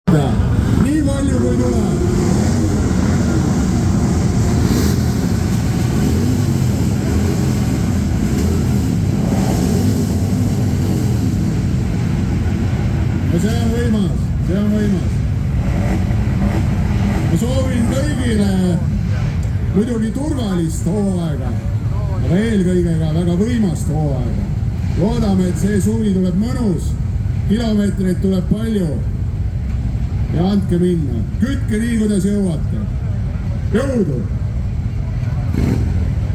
Nii palju kui tuleb. Ja see on võimas, see on võimas. Ma soovin kõigile muidugi turvalist hooaega, aga eelkõige ka väga võimast hooaega. Loodame, et see suvi tuleb mõnus, kilomeetreid tuleb palju ja andke minna. Kütke nii, kuidas jõuate. Jõudu!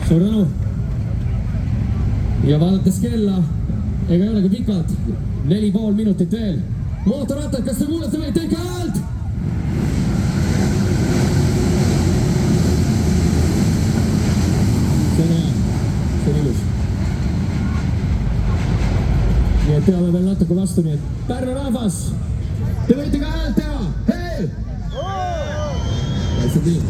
Suur tänu! Ja vaadates kella, ega ei olegi pikalt, 4,5 minutit veel. Mootorrattad, kas te kuulete meid? Tehke häält! See on hea, see on ilus. Nii et peame veel natuke vastu, nii et Pärnu rahvas, te võite ka häält teha! Hei! Täitsa nii.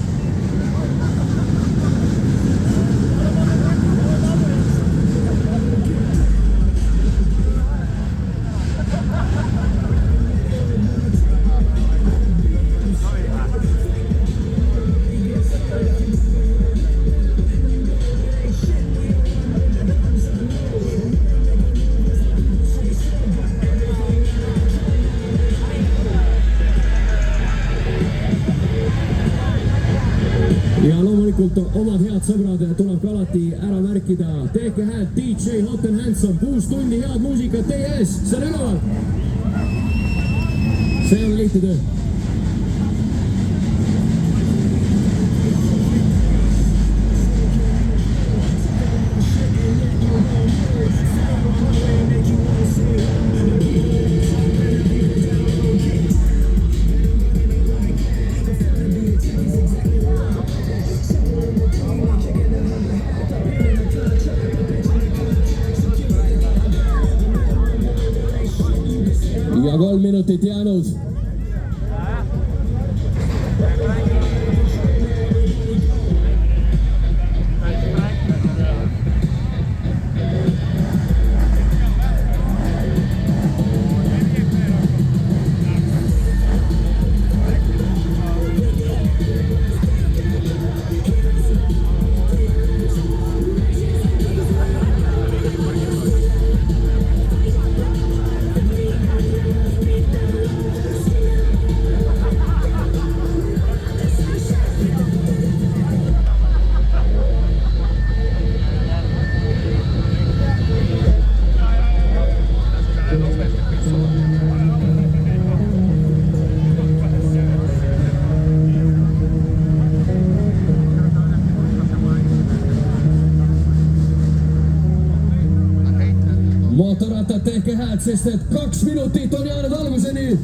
Ja loomulikult omad head sõbrad tuleb ka alati ära märkida. Tehke häält DJ Hot and Handsome, 6 tundi head muusikat teie ees, see on üleval. See on lihtne töö. Ja 3 minutit jäänud. Mootorrattad, tehke häält, sest et 2 minutit on jäänud alguseni.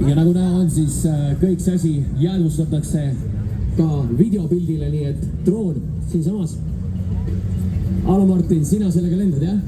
Ja nagu näha on, siis kõik see asi jäädvustatakse ka videopildile, nii et droon siinsamas. Alo Martin, sina sellega lendad, jah?